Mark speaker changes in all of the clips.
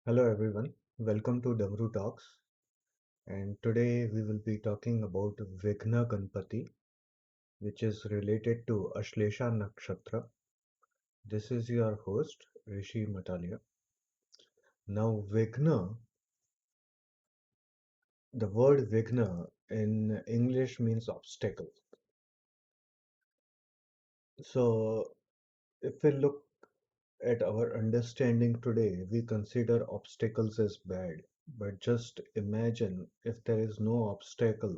Speaker 1: Hello everyone, welcome to Damru Talks. And today we will be talking about Vighna Ganpati, which is related to Ashlesha Nakshatra. This is your host, Rishi Matalia. Now, Vighna, the word Vighna in English means obstacle. So, if we look at our understanding today, we consider obstacles as bad. But just imagine if there is no obstacle,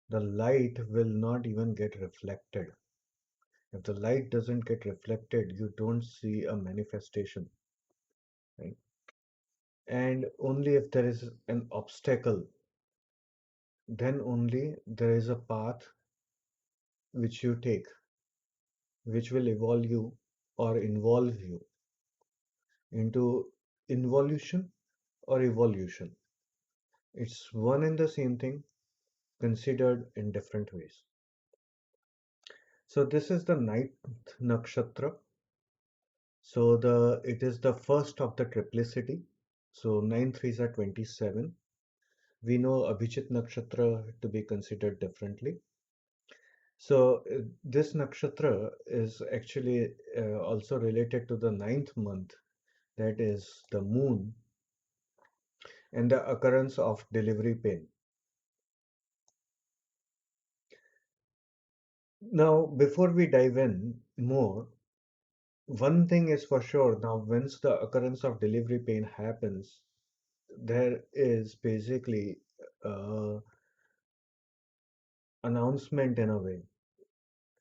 Speaker 1: the light will not even get reflected. If the light doesn't get reflected, you don't see a manifestation, right? And only if there is an obstacle, then only there is a path which you take, which will evolve you or involve you into involution or evolution. It's one and the same thing considered in different ways. So this is the ninth nakshatra. So the it is the first of the triplicity. So 9 threes are 27. We know Abhichit Nakshatra to be considered differently. So this nakshatra is actually also related to the ninth month, that is the moon, and the occurrence of delivery pain. Now, before we dive in more, one thing is for sure. Now, once the occurrence of delivery pain happens, there is basically announcement in a way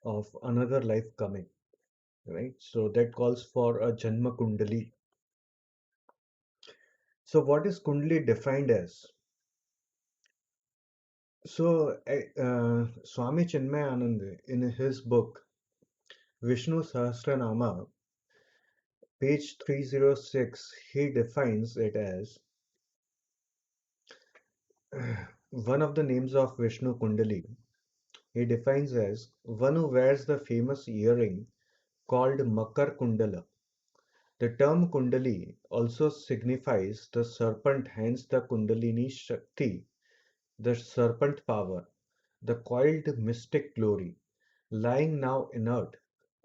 Speaker 1: of another life coming, right? So that calls for a Janma Kundali. So what is Kundali defined as? So Swami Chinmayananda in his book Vishnu Sahasranama, page 306, he defines it as one of the names of Vishnu Kundali. He defines as one who wears the famous earring called Makar Kundala. The term Kundali also signifies the serpent, hence the Kundalini Shakti, the serpent power, the coiled mystic glory, lying now inert,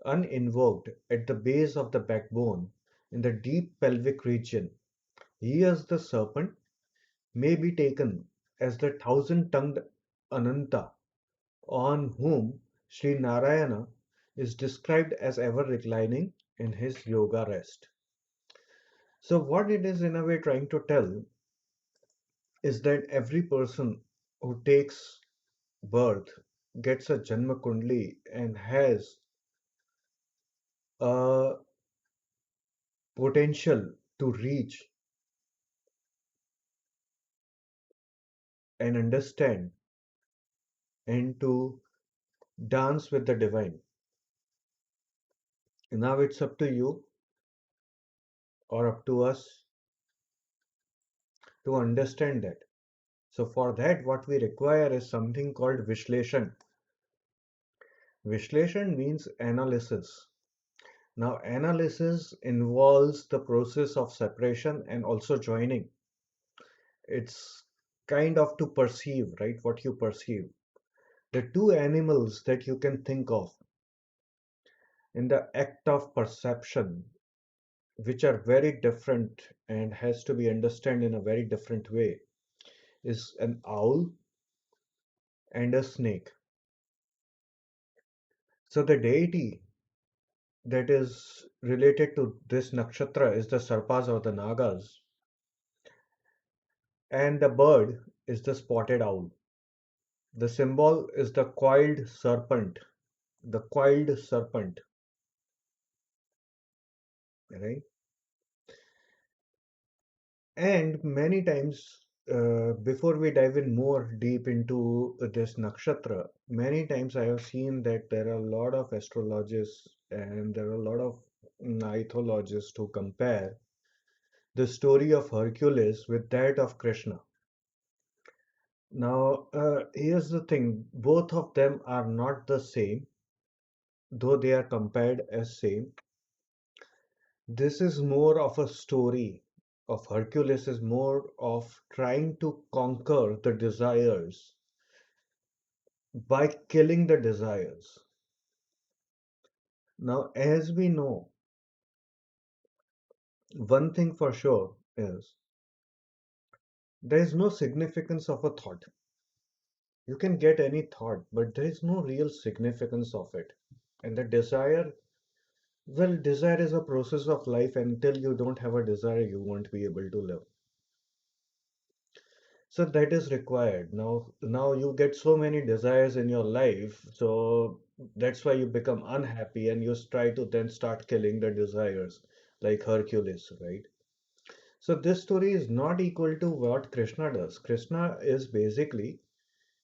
Speaker 1: uninvoked at the base of the backbone in the deep pelvic region. He as the serpent may be taken as the thousand-tongued Ananta, on whom Sri Narayana is described as ever reclining in his yoga rest. So, what it is in a way trying to tell is that every person who takes birth gets a Janma Kundli and has a potential to reach and understand and to dance with the divine. Now it's up to you or up to us to understand that. So for that, what we require is something called Vishleshan. Vishleshan means analysis. Now, analysis involves the process of separation and also joining. It's kind of to perceive, right? What you perceive. The two animals that you can think of in the act of perception, which are very different and has to be understood in a very different way, is an owl and a snake. So the deity that is related to this nakshatra is the sarpas or the nagas, and the bird is the spotted owl. The symbol is the coiled serpent, right? And many times, before we dive in more deep into this nakshatra, many times I have seen that there are a lot of astrologists and there are a lot of mythologists who compare the story of Hercules with that of Krishna. Now, here's the thing, both of them are not the same, though they are compared as same. This is more of a story of Hercules is more of trying to conquer the desires by killing the desires. Now, as we know, one thing for sure is there is no significance of a thought. You can get any thought, but there is no real significance of it. And the desire, well, desire is a process of life. Until you don't have a desire, you won't be able to live. So that is required. Now you get so many desires in your life, so that's why you become unhappy and you try to then start killing the desires, like Hercules, right? So this story is not equal to what Krishna does. Krishna is basically,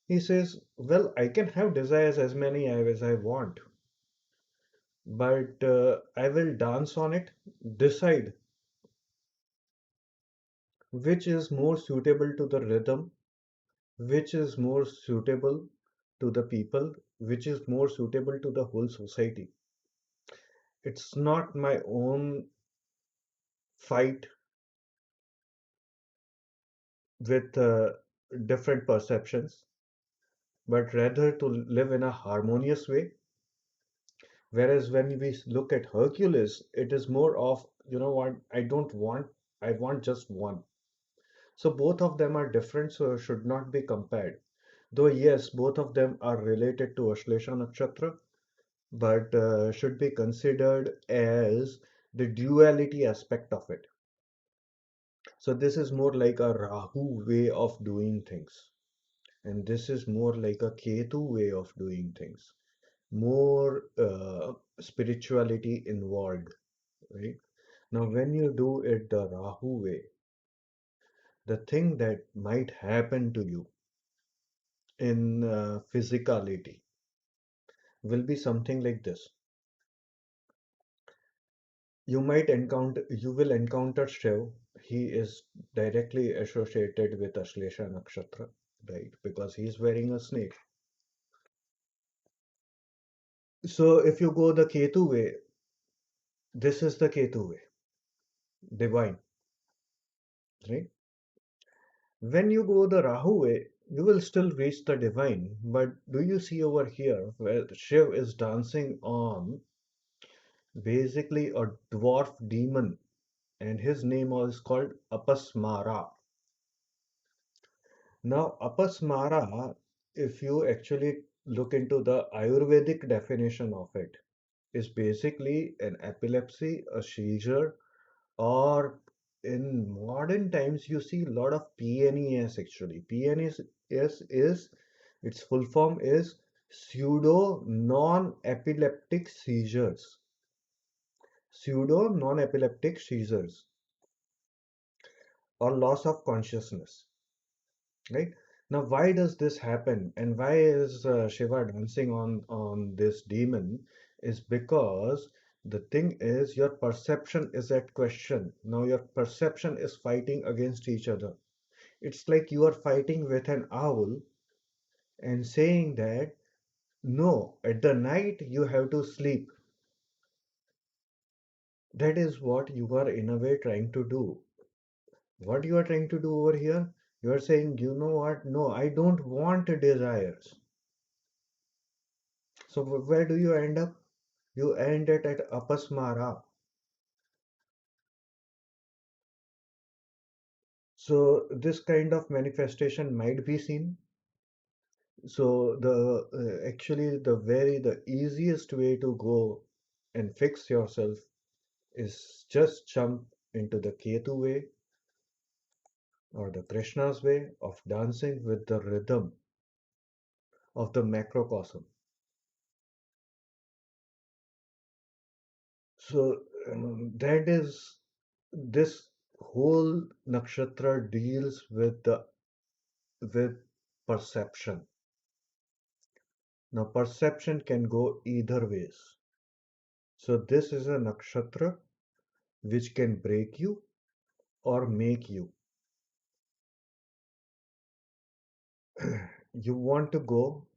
Speaker 1: he says, well, I can have desires as many as I want, but I will dance on it, decide which is more suitable to the rhythm, which is more suitable to the people, which is more suitable to the whole society. It's not my own fight with different perceptions, but rather to live in a harmonious way. Whereas when we look at Hercules, it is more of, you know what, I don't want, I want just one. So both of them are different, so should not be compared. Though, yes, both of them are related to Ashlesha Nakshatra, but should be considered as the duality aspect of it. So this is more like a Rahu way of doing things, and this is more like a Ketu way of doing things. More spirituality involved, right? Now, when you do it the Rahu way, the thing that might happen to you in physicality will be something like this. You will encounter Shiv. He is directly associated with Ashlesha Nakshatra, right? Because he is wearing a snake. So if you go the Ketu way, this is the Ketu way, divine, right? When you go the Rahu way, you will still reach the divine. But do you see over here where Shiv is dancing on basically a dwarf demon, and his name was called Apasmara. Now, Apasmara, if you actually look into the Ayurvedic definition of it, is basically an epilepsy, a seizure, or in modern times you see a lot of PNES actually. PNES is its full form is pseudo non-epileptic seizures. Pseudo non-epileptic seizures or loss of consciousness. Right? Now, why does this happen, and why is Shiva dancing on this demon? Is because the thing is your perception is at question. Now, your perception is fighting against each other. It's like you are fighting with an owl and saying that no, at the night you have to sleep. That is what you are in a way trying to do. What you are trying to do over here? You are saying, you know what? No, I don't want desires. So where do you end up? You end it at apasmara. So this kind of manifestation might be seen. So the actually the easiest way to go and fix yourself is just jump into the Ketu way or the Krishna's way of dancing with the rhythm of the macrocosm. So that is this whole nakshatra deals with the with perception. Now, perception can go either ways. So, this is a nakshatra which can break you or make you. You want to go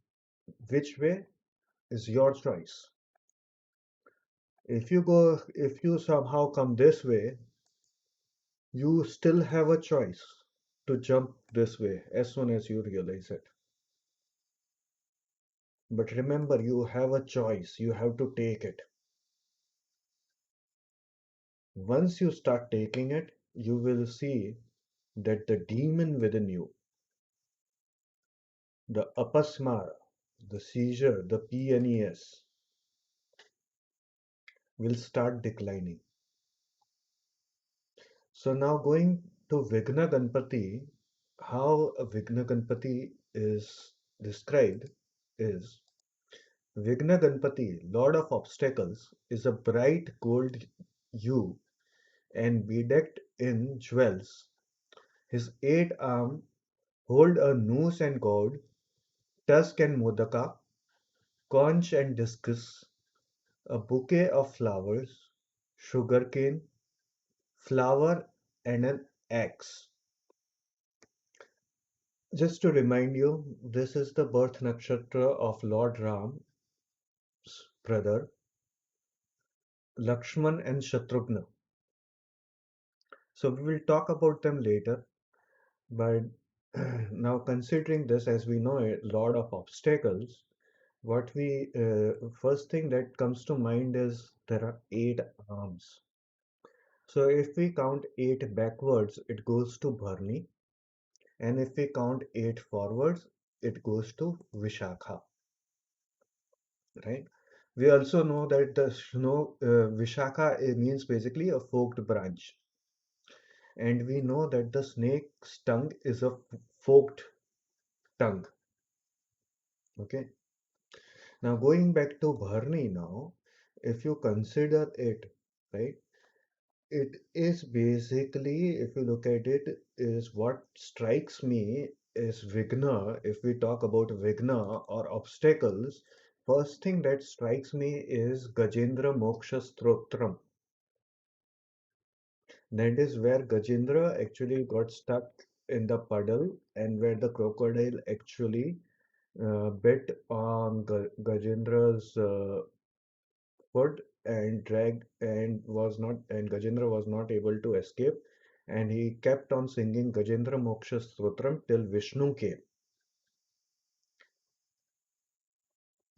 Speaker 1: which way is your choice. If you somehow come this way, You still have a choice to jump this way as soon as you realize it. But remember, you have a choice. You have to take it. Once you start taking it, you will see that the demon within you, the apasmara, the seizure, the PNES, will start declining. So now going to Vigna Ganpati, how a Vigna Ganpati is described is Vigna Ganpati, Lord of Obstacles, is a bright gold hue and bedecked in jewels. His 8 arms hold a noose and gourd, tusk and modaka, conch and discus, a bouquet of flowers, sugarcane, flower, and an axe. Just to remind you, this is the birth nakshatra of Lord Ram's brother, Lakshman and Shatrughna. So we will talk about them later, but now considering this as we know it, Lord of Obstacles, what we first thing that comes to mind is there are 8 arms. So if we count 8 backwards, it goes to Bharni, and if we count 8 forwards, it goes to Vishakha, right? We also know that the snow Vishakha means basically a forked branch, and we know that the snake's tongue is a forked tongue. Okay. Now going back to Bharni now, if you consider it, right, it is basically, if you look at it, is what strikes me is Vigna. If we talk about Vigna or obstacles, first thing that strikes me is Gajendra Moksha Stotram. That is where Gajendra actually got stuck in the puddle and where the crocodile actually bit on Gajendra's foot and dragged and was not and Gajendra was not able to escape, and he kept on singing Gajendra Moksha Stotram till Vishnu came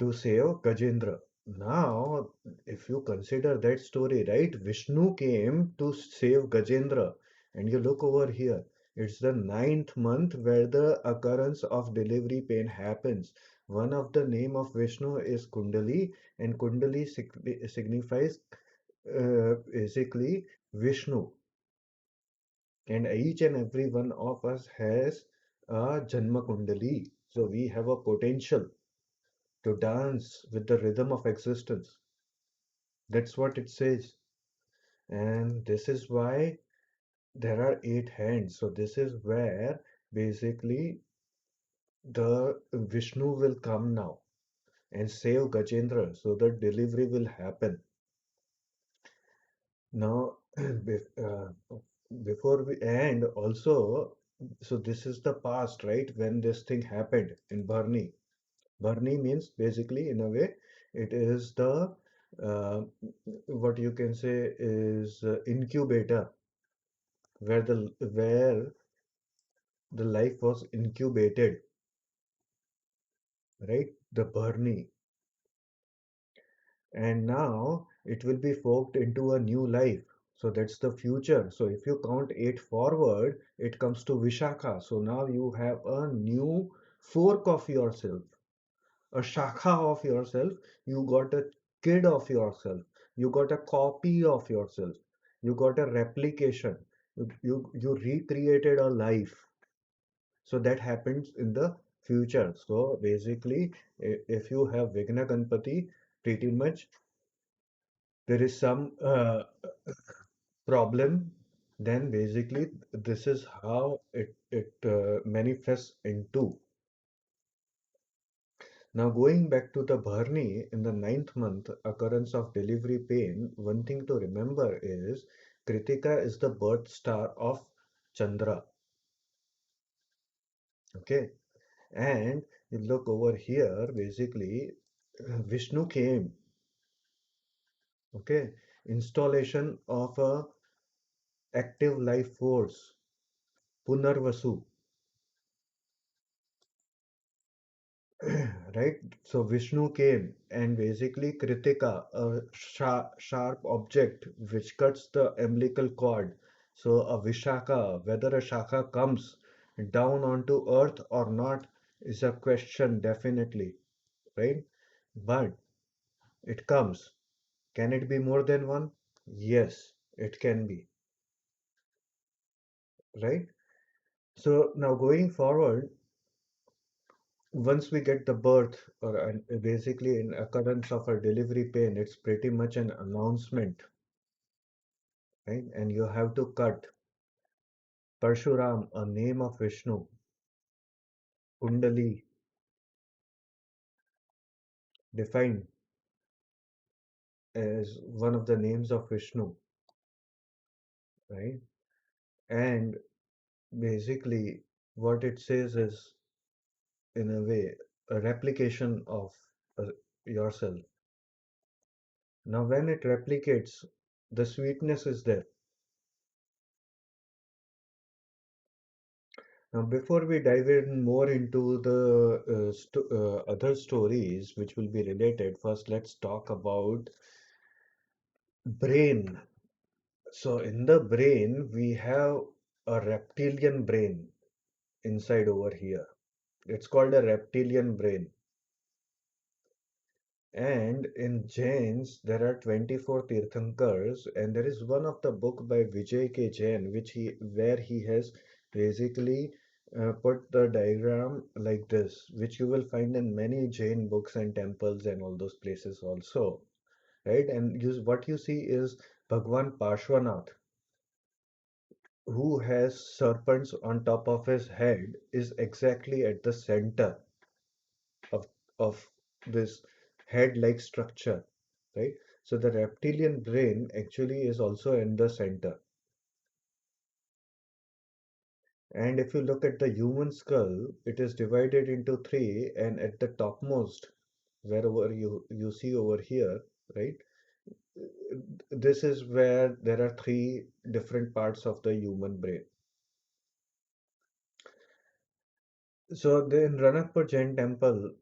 Speaker 1: to save Gajendra. Now, if you consider that story, right, Vishnu came to save Gajendra, and you look over here, it's the ninth month where the occurrence of delivery pain happens. One of the name of Vishnu is Kundali, and Kundali signifies basically Vishnu, and each and every one of us has a Janma Kundali. So we have a potential to dance with the rhythm of existence. That's what it says. And this is why there are 8 hands. So this is where basically the Vishnu will come now and save Gajendra so the delivery will happen. Now, before we end, also, so this is the past, right? When this thing happened in Bharni. Bharni means basically, in a way, it is the what you can say is incubator where the life was incubated, right? The Bharni, and now it will be forked into a new life. So that's the future. So if you count 8 forward, it comes to Vishakha. So now you have a new fork of yourself, a Shakha of yourself. You got a kid of yourself. You got a copy of yourself. You got a replication. You recreated a life. So that happens in the future. So basically, if you have Vigna Ganpati, pretty much there is some problem, then basically this is how it manifests into. Now going back to the Bharni in the ninth month occurrence of delivery pain, one thing to remember is Kritika is the birth star of Chandra. Okay, and you look over here, basically Vishnu came. Okay, installation of a active life force, Punarvasu, right? So Vishnu came and basically Kritika, a sharp object which cuts the umbilical cord. So a Vishaka, whether a Shaka comes down onto earth or not is a question definitely, right? But it comes. Can it be more than one? Yes, it can be, right? So now going forward, once we get the birth or basically an occurrence of a delivery pain, it's pretty much an announcement, right? And you have to cut Parshuram, a name of Vishnu, Kundali, defined as one of the names of Vishnu, right? And basically, what it says is, in a way, a replication of uh, yourself. Now, when it replicates, the sweetness is there. Now, before we dive in more into the other stories which will be related, first let's talk about brain. So, in the brain, we have a reptilian brain inside over here. It's called a reptilian brain. And in Jains, there are 24 Tirthankars, and there is one of the book by Vijay K. Jain, where he has basically put the diagram like this, which you will find in many Jain books and temples and all those places also, right? And what you see is Bhagwan Parshvanath, who has serpents on top of his head, is exactly at the center of of this head-like structure, right? So the reptilian brain actually is also in the center. And if you look at the human skull, it is divided into three, and at the topmost, wherever you see over here, right? This is where there are three different parts of the human brain. So in Ranakpur Jain temple,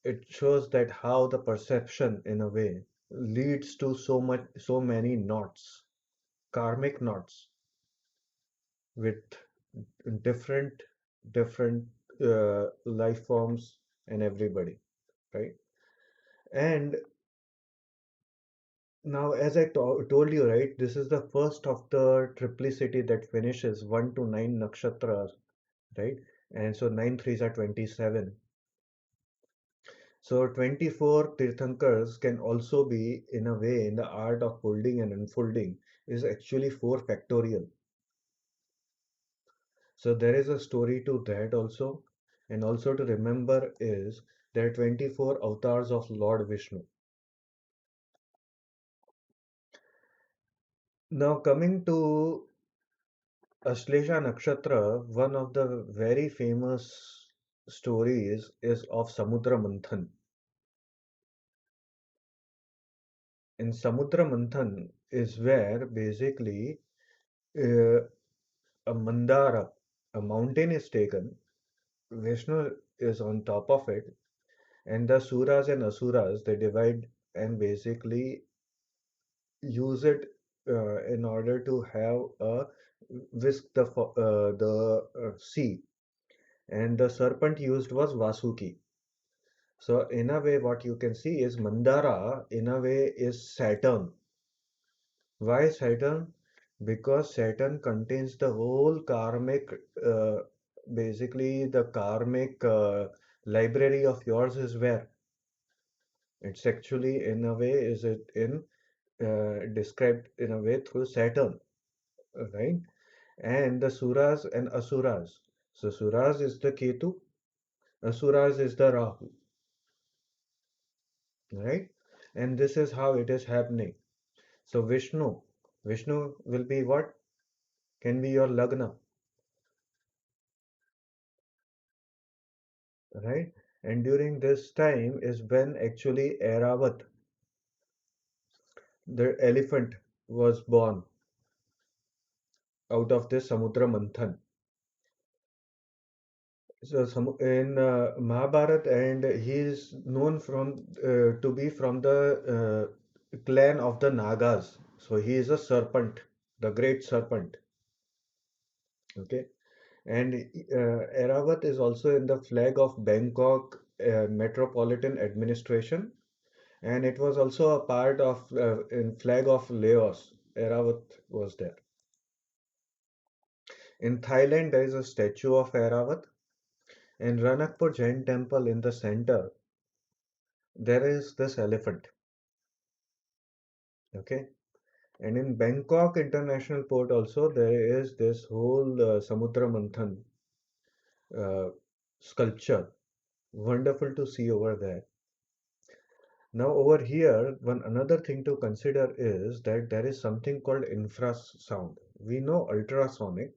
Speaker 1: it shows that how the perception in a way leads to so many knots, karmic knots with different different life forms and everybody, right? And now, as I told you, right, this is the first of the triplicity that finishes 1 to 9 nakshatras, right? And so 9 threes are 27. So 24 Tirthankars can also be, in a way, in the art of folding and unfolding, is actually 4 factorial. So there is a story to that also. And also to remember is there are 24 avatars of Lord Vishnu. Now coming to Ashlesha Nakshatra, one of the very famous stories is of Samudra Manthan. In Samudra Manthan is where basically uh, a Mandara, a mountain is taken, Vishnu is on top of it, and the Suras and Asuras they divide and basically use it in order to have a whisk the sea. And the serpent used was Vasuki. So in a way, what you can see is Mandara in a way is Saturn. Why Saturn? Because Saturn contains the whole karmic, uh, basically the karmic library of yours is where it's actually in a way is it in described in a way through Saturn, right? And the Suras and Asuras. So Suras is the Ketu, Asuras is the Rahu, right? And this is how it is happening. So Vishnu will be what? Can be your Lagna, right? And during this time is when actually Airavat, the elephant, was born. out of this Samudra Manthan. So in Mahabharat, and he is known to be from the clan of the Nagas. So he is a serpent, the great serpent. Okay, and Eravat is also in the flag of Bangkok Metropolitan Administration, and it was also a part of in flag of Laos. Eravat was there. In Thailand, there is a statue of Eravat. In Ranakpur Jain temple in the center, there is this elephant. Okay, and in Bangkok International Port also there is this whole Samudra Manthan uh, sculpture. Wonderful to see over there. Now over here, one another thing to consider is that there is something called infrasound. We know ultrasonic,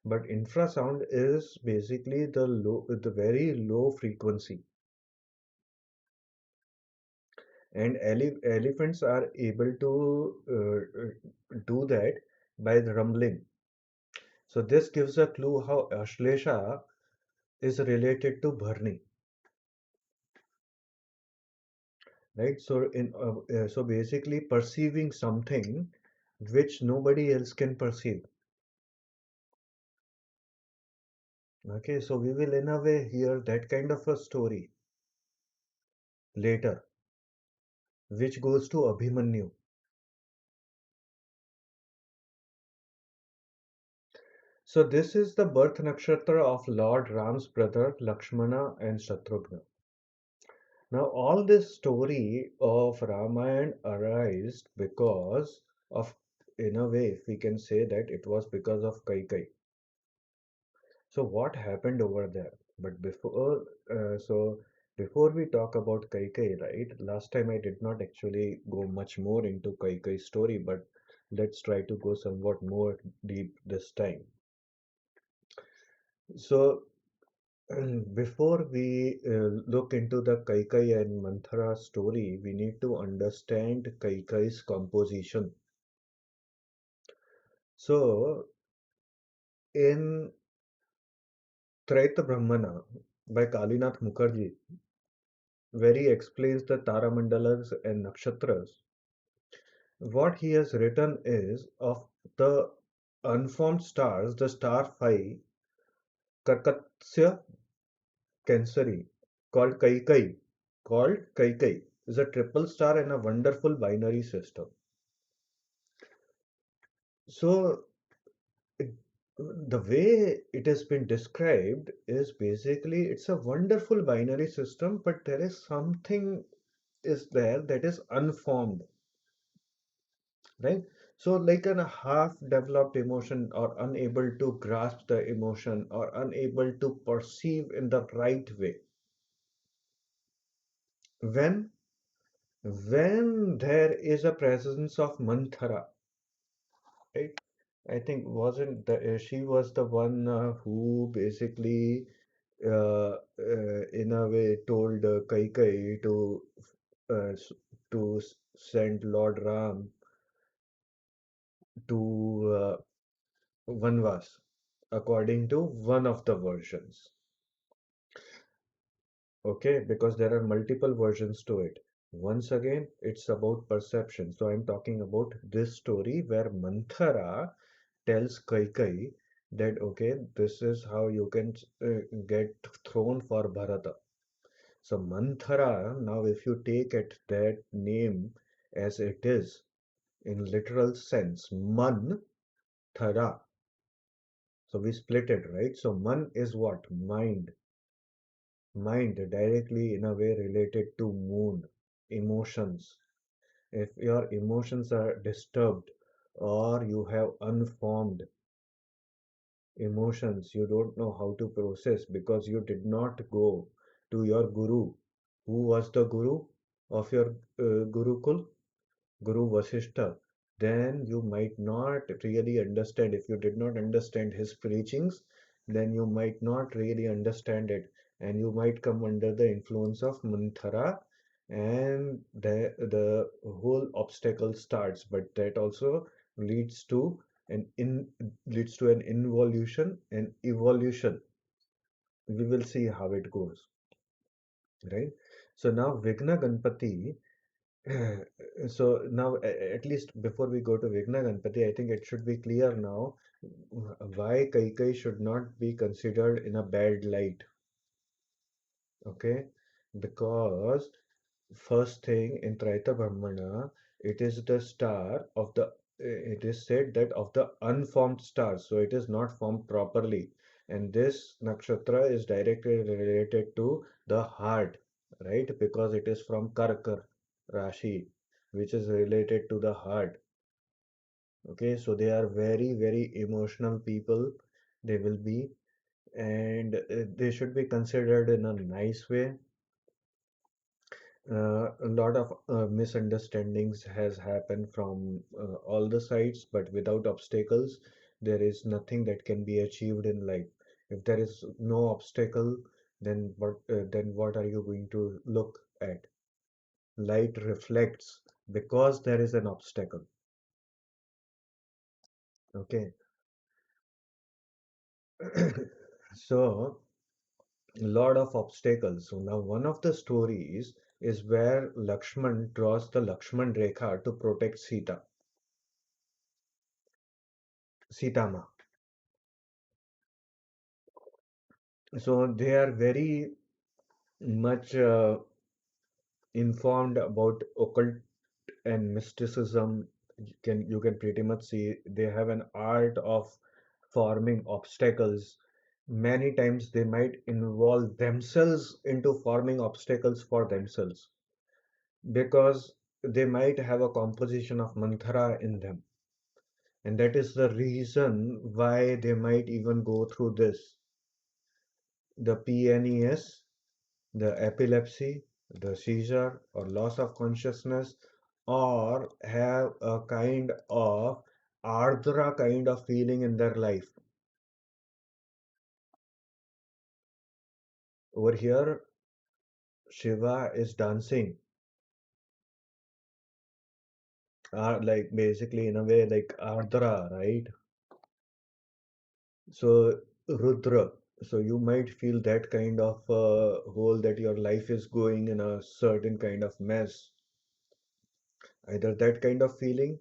Speaker 1: but infrasound is basically the very low frequency, and elephants are able to do that by the rumbling. So this gives a clue how Ashlesha is related to Bharni, right? So basically perceiving something which nobody else can perceive. Okay, so we will in a way hear that kind of a story later, which goes to Abhimanyu. So this is the birth nakshatra of Lord Ram's brother Lakshmana and Shatrugna. Now all this story of Ramayana arose because of, in a way, if we can say that it was because of Kaikai. So what happened over there? But before we talk about Kaikai, right? Last time I did not actually go much more into Kaikai's story, but let's try to go somewhat more deep this time. So before we look into the Kaikai and Manthara story, we need to understand Kaikai's composition. So in Traita Brahmana by Kalinath Mukherjee, where he explains the Taramandalas and Nakshatras, what he has written is of the unformed stars, the star 5, Karkatsya Canceri, called Kaikai, is a triple star and a wonderful binary system. So, it, the way it has been described is basically it's a wonderful binary system, but there is something is there that is unformed, right? So, like a half developed emotion, or unable to grasp the emotion, or unable to perceive in the right way. When when there is a presence of Manthara, right? I think wasn't the she was the one who basically in a way told Kaikai uh, s- send Lord Ram to Vanvas, according to one of the versions. Okay, because there are multiple versions to it. Once again, it's about perception. So I'm talking about this story where Manthara tells Kaikai that okay, this is how you can get throne for Bharata. So Manthara, now if you take it that name as it is in literal sense, Man Thara. So we split it, right? So Man is what? Mind. Mind directly in a way related to moon, emotions. If your emotions are disturbed or you have unformed emotions you don't know how to process because you did not go to your guru. Who was the guru of your Gurukul? Guru Vasishtha. Then you might not really understand. If you did not understand his preachings, then you might not really understand it. And you might come under the influence of Manthara, and the whole obstacle starts. But that also leads to and in leads to an involution and evolution. We will see how it goes, right? So now Vigna Ganpati. So now, at least before we go to Vigna Ganpati, I think it should be clear now why Kaikai should not be considered in a bad light. Okay, because first thing in Traita Brahmana, it is the star of the. It is said that of the unformed stars, so it is not formed properly, and this nakshatra is directly related to the heart, right? Because it is from Karka Rashi, which is related to the heart. Okay, so they are very, very emotional people. They will be, and they should be considered in a nice way. A lot of misunderstandings has happened from all the sides, but without obstacles, there is nothing that can be achieved in life. If there is no obstacle, then what are you going to look at? Light reflects because there is an obstacle. Okay, so lot of obstacles. So now one of the stories is where Lakshman draws the Lakshman Rekha to protect Sitama. So they are very much informed about occult and mysticism. You can pretty much see they have an art of forming obstacles. Many times they might involve themselves into forming obstacles for themselves because they might have a composition of mantra in them. And that is the reason why they might even go through this. The PNES, the epilepsy, the seizure, or loss of consciousness, or have a kind of ardra kind of feeling in their life. Over here, Shiva is dancing, like basically in a way like ardra, right? So Rudra. So you might feel that kind of hole that your life is going in a certain kind of mess. Either that kind of feeling,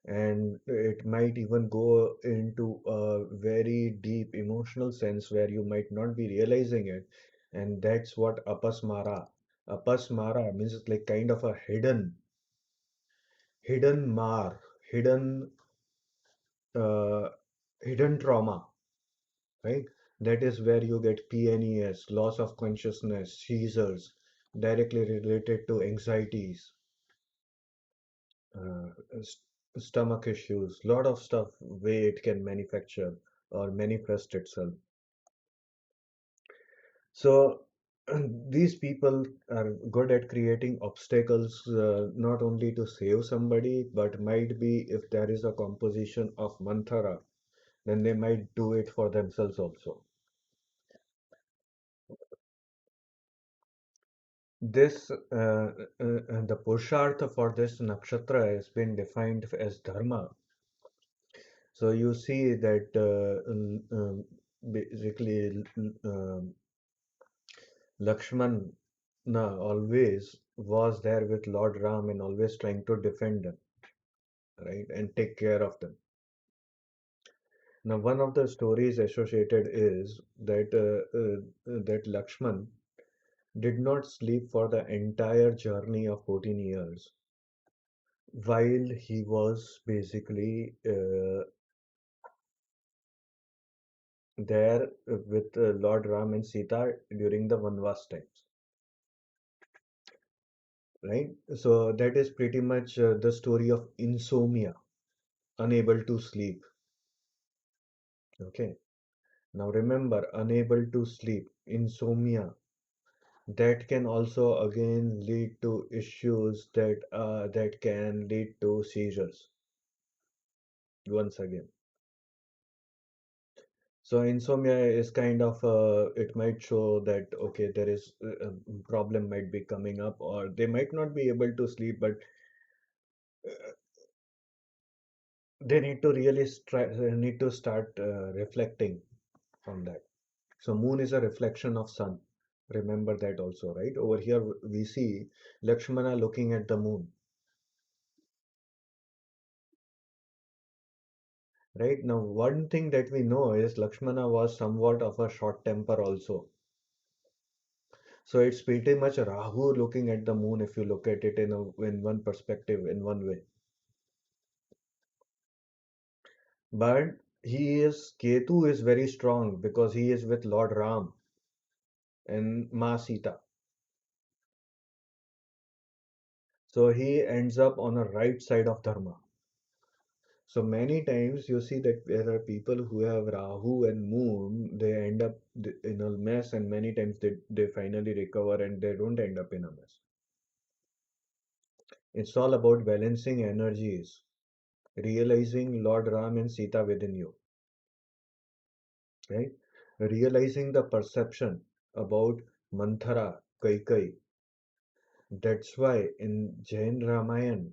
Speaker 1: and it might even go into a very deep emotional sense where you might not be realizing it. And that's what apasmara. Apasmara means it's like kind of a hidden mar, hidden, uh, hidden trauma, right? That is where you get PNES, loss of consciousness, seizures, directly related to anxieties, uh, stomach issues, lot of stuff way it can manufacture or manifest itself. So these people are good at creating obstacles, not only to save somebody, but might be if there is a composition of mantra, then they might do it for themselves also. This the Purushartha for this nakshatra has been defined as dharma. So you see that basically Lakshmana always was there with Lord Ram and always trying to defend them, right, and take care of them. Now, one of the stories associated is that Lakshman did not sleep for the entire journey of 14 years while he was basically there with Lord Ram and Sita during the Vanvas times, right? So that is pretty much the story of insomnia, unable to sleep. Okay. Now remember, unable to sleep, insomnia, that can also again lead to issues that can lead to seizures once again. So insomnia is kind of it might show that okay there is a problem might be coming up or they might not be able to sleep but they need to really need to start reflecting from that. So moon is a reflection of sun. Remember that also, right? Over here we see Lakshmana looking at the moon, right? Now one thing that we know is Lakshmana was somewhat of a short temper also. So it's pretty much Rahu looking at the moon if you look at it in one perspective, in one way. But Ketu is very strong because he is with Lord Ram and Ma Sita. So he ends up on a right side of Dharma. So many times you see that there are people who have Rahu and Moon, they end up in a mess, and many times they finally recover and they don't end up in a mess. It's all about balancing energies, realizing Lord Ram and Sita within you, right? Realizing the perception about Manthara, Kaikai. That's why in Jain Ramayan,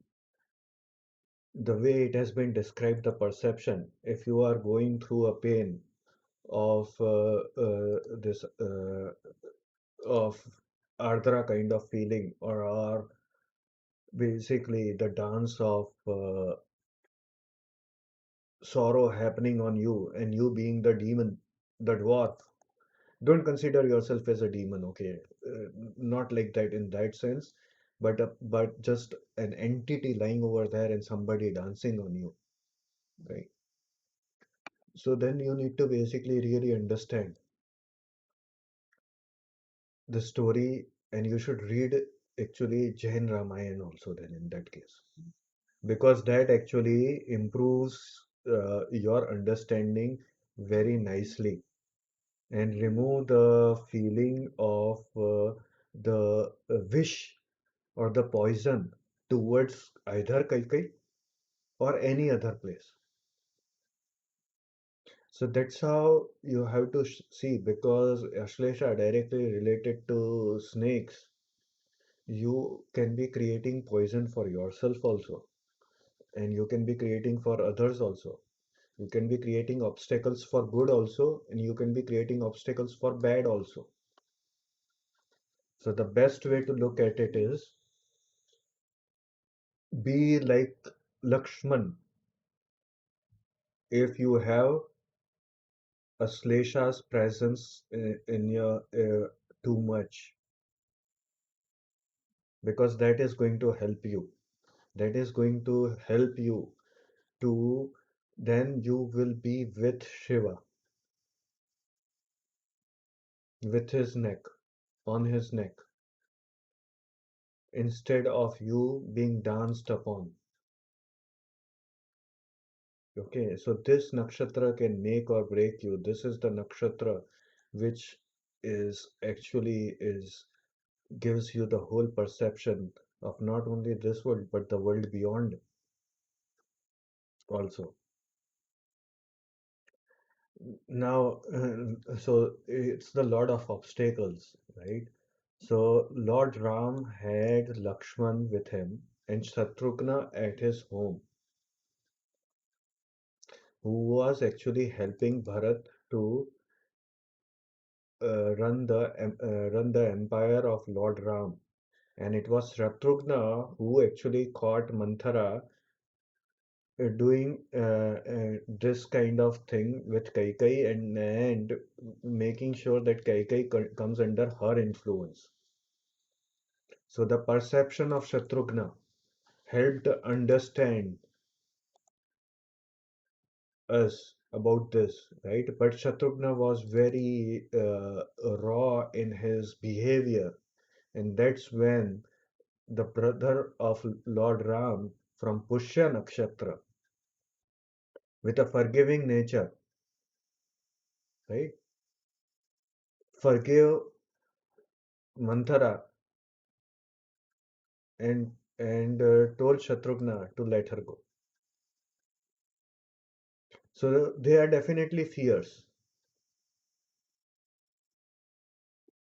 Speaker 1: the way it has been described, the perception, if you are going through a pain of this of Ardra kind of feeling, or are basically the dance of sorrow happening on you, and you being the demon, the dwarf. Don't consider yourself as a demon, okay? Not like that in that sense, but just an entity lying over there and somebody dancing on you, right? So then you need to basically really understand the story, and you should read actually Jain Ramayan also then in that case, because that actually improves your understanding very nicely and remove the feeling of the wish or the poison towards either Kaikai or any other place. So that's how you have to see, because Ashlesha directly related to snakes, you can be creating poison for yourself also, and you can be creating for others also. You can be creating obstacles for good also, and you can be creating obstacles for bad also. So the best way to look at it is be like Lakshman. If you have a Slesha's presence in your too much, because that is going to help you. That is going to help you to then you will be with Shiva, with his neck, on his neck, instead of you being danced upon. Okay, so this nakshatra can make or break you. This is the nakshatra which is actually is gives you the whole perception of not only this world but the world beyond also. Now, so it's the Lord of obstacles, right? So Lord Ram had Lakshman with him and Shatrughna at his home, who was actually helping Bharat to run the empire of Lord Ram. And it was Shatrughna who actually caught Manthara doing this kind of thing with Kaikai, and making sure that Kaikai comes under her influence. So the perception of Shatrughna helped understand us about this, right? But Shatrughna was very raw in his behavior, and that's when the brother of Lord Ram from Pushya Nakshatra, with a forgiving nature, right, forgive Manthara and told Shatrughna to let her go. So they are definitely fears.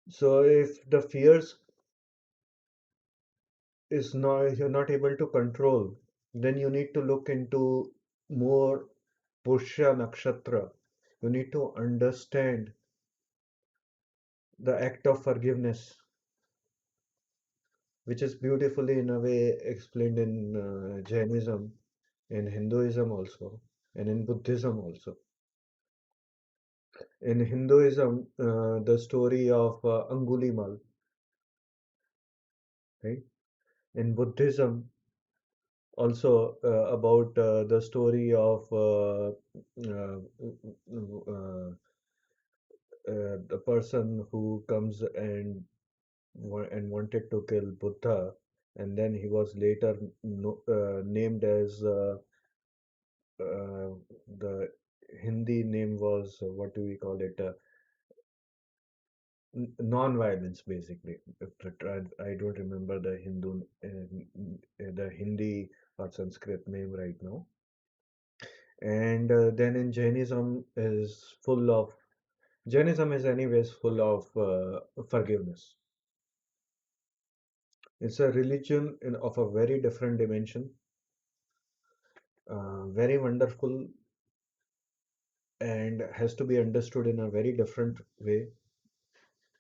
Speaker 1: So if the fears is not you're not able to control, then you need to look into more Pushya Nakshatra, you need to understand the act of forgiveness, which is beautifully in a way explained in Jainism, in Hinduism also, and in Buddhism also. In Hinduism, the story of Angulimal, right? In Buddhism, also about the story of the person who comes and wanted to kill Buddha, and then he was later named as the Hindi name was what do we call it? Non-violence, basically. I don't remember the the Hindi or Sanskrit name right now. And then in Jainism is anyways full of forgiveness. It's a religion of a very different dimension, very wonderful, and has to be understood in a very different way.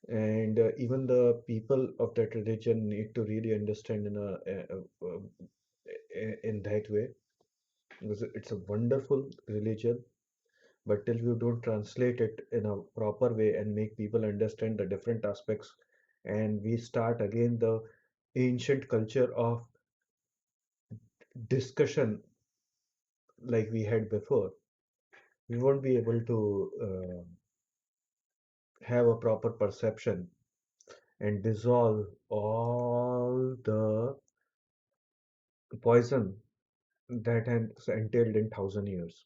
Speaker 1: And even the people of that religion need to really understand in that way, because it's a wonderful religion. But till you don't translate it in a proper way and make people understand the different aspects, and we start again the ancient culture of discussion like we had before, we won't be able to have a proper perception and dissolve all the poison that has entailed in 1,000 years.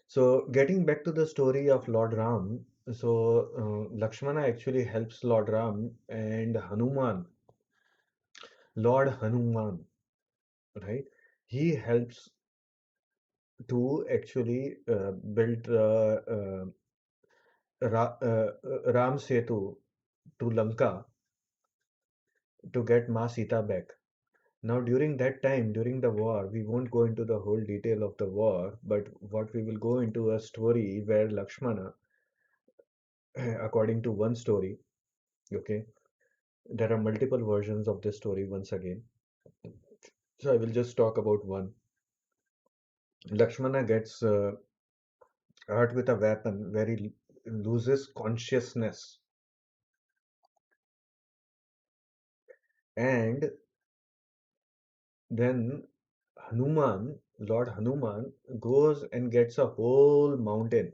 Speaker 1: So, getting back to the story of Lord Ram, so Lakshmana actually helps Lord Ram, and Lord Hanuman, right? He helps to actually build Ram Setu to Lanka to get Ma Sita back. Now, during that time, during the war, we won't go into the whole detail of the war, but what we will go into a story where Lakshmana, according to one story, okay, there are multiple versions of this story once again. So I will just talk about one. Lakshmana gets hurt with a weapon where he loses consciousness, and then Lord Hanuman, goes and gets a whole mountain.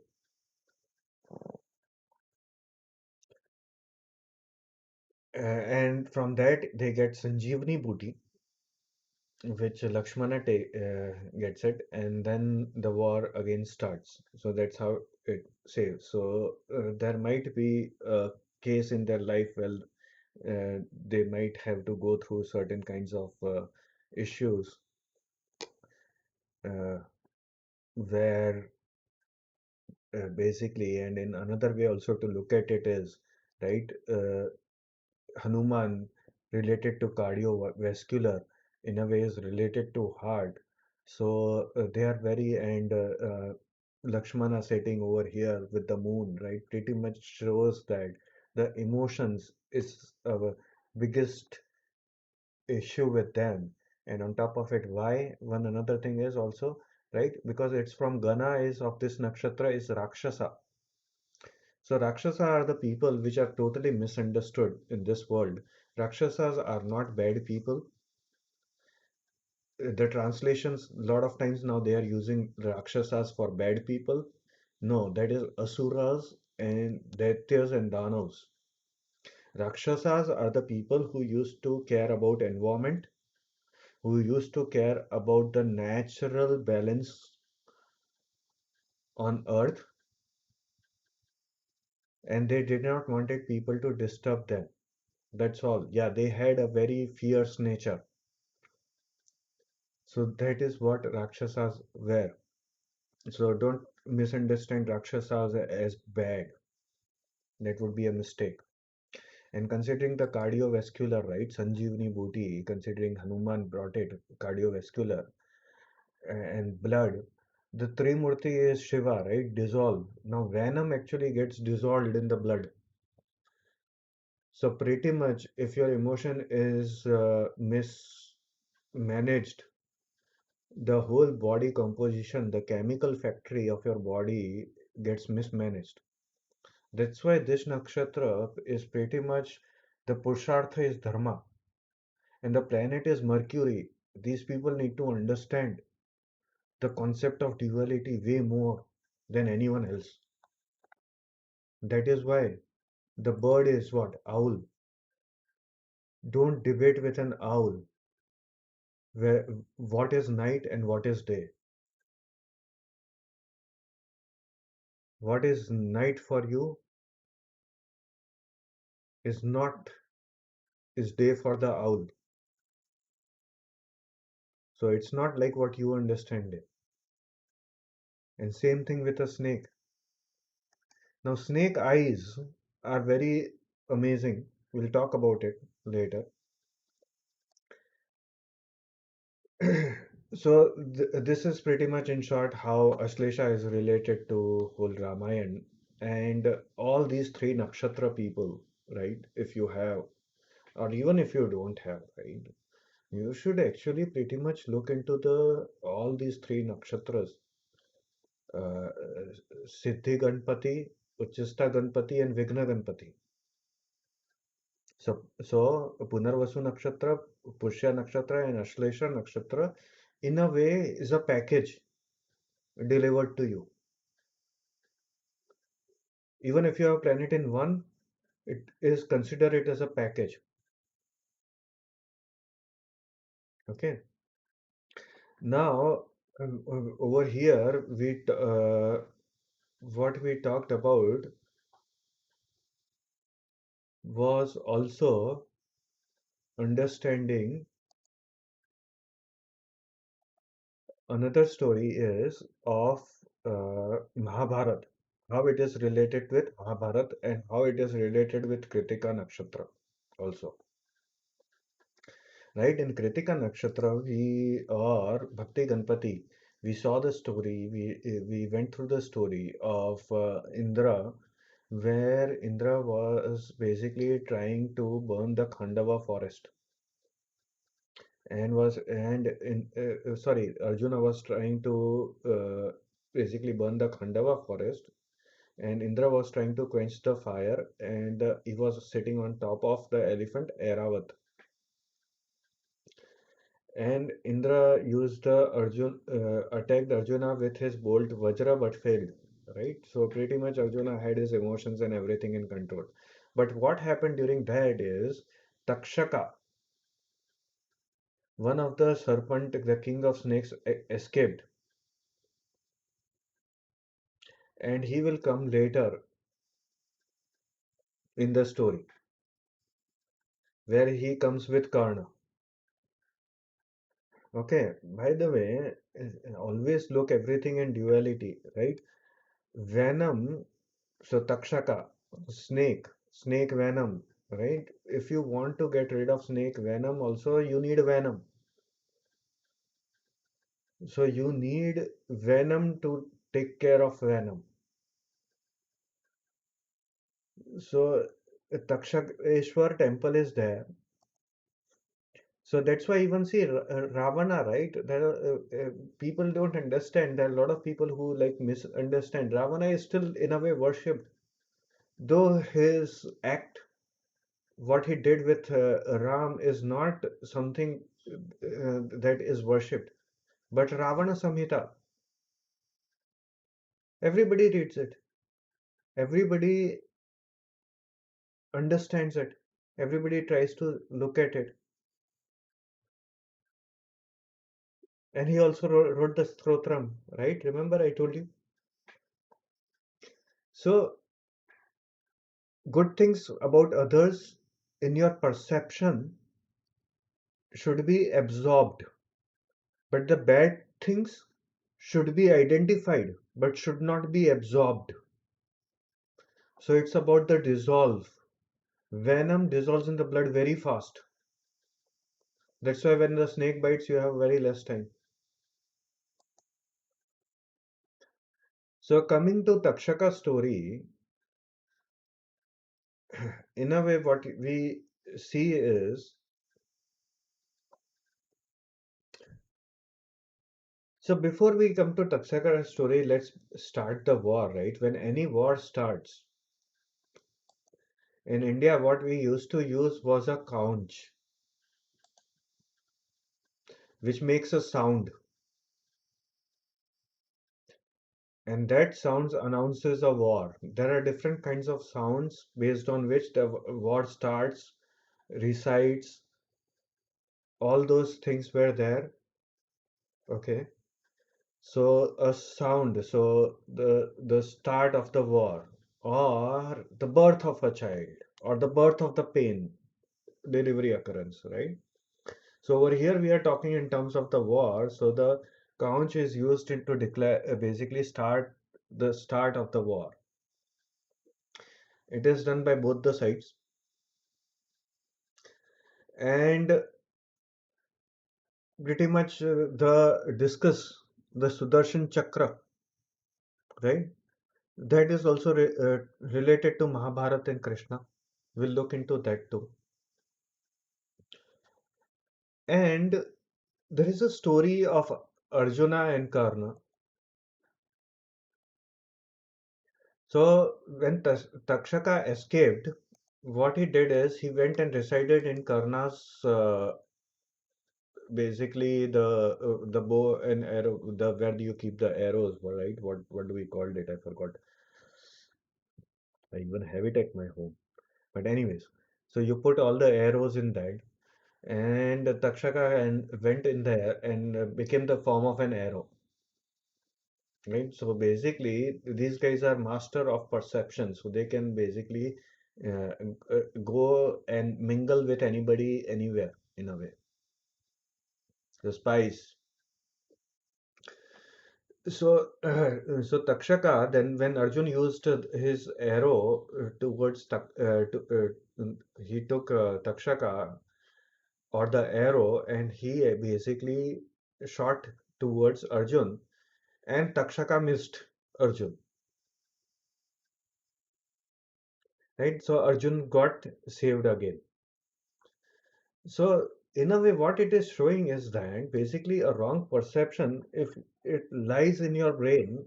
Speaker 1: And from that, they get Sanjeevani Booty, which Lakshmana gets it, and then the war again starts. So that's how it saves. So there might be a case in their life where they might have to go through certain kinds of issues uh, where basically, and in another way also to look at it is, right, Hanuman related to cardiovascular in a way is related to heart. So they are very, and Lakshmana sitting over here with the moon, right, pretty much shows that the emotions is our biggest issue with them. And on top of it, why? One another thing is also, right, because it's from Gana is of this nakshatra is Rakshasa. So Rakshasa are the people which are totally misunderstood in this world. Rakshasas are not bad people. The translations, a lot of times now they are using Rakshasas for bad people. No, that is Asuras and Daityas and Danavs. Rakshasas are the people who used to care about environment, who used to care about the natural balance on earth, and they did not wanted people to disturb them. That's all. Yeah, they had a very fierce nature. So that is what Rakshasas were. So don't misunderstand Rakshasas as bad. That would be a mistake. And considering the cardiovascular, right, Sanjeevani Booty, considering Hanuman brought it cardiovascular, and blood, the Trimurti is Shiva, right? Dissolve. Now, venom actually gets dissolved in the blood. So, pretty much, if your emotion is mismanaged, the whole body composition, the chemical factory of your body gets mismanaged. That's why this nakshatra is pretty much the Purushartha is Dharma and the planet is Mercury. These people need to understand the concept of duality way more than anyone else. That is why the bird is what? Owl. Don't debate with an owl where what is night and what is day. What is night for you is not is day for the owl. So it's not like what you understand it. And same thing with a snake. Now snake eyes are very amazing. We'll talk about it later. So this is pretty much in short how Ashlesha is related to whole Ramayana and all these three nakshatra people, right? If you have, or even if you don't have, right? You should actually pretty much look into the all these three nakshatras, uh, Siddhi Ganpati, Uchista Ganpati, and Vigna Ganpati. So Punarvasu Nakshatra, Pushya Nakshatra, and Ashlesha Nakshatra, in a way, is a package delivered to you. Even if you have planet in one, it is consider it as a package. Okay. Now, over here, what we talked about was also understanding another story is of Mahabharat, how it is related with Mahabharat and how it is related with Kritika Nakshatra also. Right, in Kritika Nakshatra, we or Bhakti Ganpati, we saw the story, we went through the story of Indra, where Indra was basically trying to burn the Khandava forest and was and in sorry, Arjuna was trying to basically burn the Khandava forest, and Indra was trying to quench the fire, and he was sitting on top of the elephant Airavat. And Indra used attacked Arjuna with his bolt Vajra but failed. Right? So pretty much Arjuna had his emotions and everything in control. But what happened during that is Takshaka, one of the serpent, the king of snakes, escaped. And he will come later in the story, where he comes with Karna. Okay, by the way, always look everything in duality, right? Venom, so Takshaka, snake venom, right? If you want to get rid of snake venom, also you need venom. So you need venom to take care of venom. So Takshakeshwar temple is there. So that's why even see Ravana, right? People don't understand. There are a lot of people who like misunderstand. Ravana is still in a way worshipped, though his act what he did with Ram is not something that is worshipped. But Ravana Samhita, everybody reads it, everybody understands it, everybody tries to look at it. And he also wrote the Stotram, right? Remember, I told you. So, good things about others in your perception should be absorbed, but the bad things should be identified but should not be absorbed. So it's about the dissolve. Venom dissolves in the blood very fast. That's why when the snake bites, you have very less time. So coming to Takshaka story, in a way, what we see is, so before we come to Takshaka story, let's start the war, right? When any war starts in India, what we used to use was a conch, which makes a sound, and that sounds announces a war. There are different kinds of sounds based on which the war starts, recites, all those things were there. Okay. So a sound, so the start of the war, or the birth of a child, or the birth of the pain, delivery occurrence, right? So over here we are talking in terms of the war. So the conch is used to declare basically start the start of the war. It is done by both the sides, and pretty much the discus, the Sudarshan Chakra, right? That is also related to Mahabharata and Krishna. We'll look into that too. And there is a story of Arjuna and Karna. So when Takshaka escaped, what he did is he went and resided in Karna's basically the bow and arrow, the where do you keep the arrows, right? What do we call it? I forgot. I even have it at my home. But anyways, so you put all the arrows in that, and Takshaka and went in there and became the form of an arrow. Right. So basically, these guys are master of perception. So they can basically uh, go and mingle with anybody, anywhere, in a way. The spies. So, so Takshaka, then when Arjun used his arrow towards he took Takshaka or the arrow and he basically shot towards Arjun, and Takshaka missed Arjun. Right. So Arjun got saved again. So, in a way, what it is showing is that basically a wrong perception, if it lies in your brain,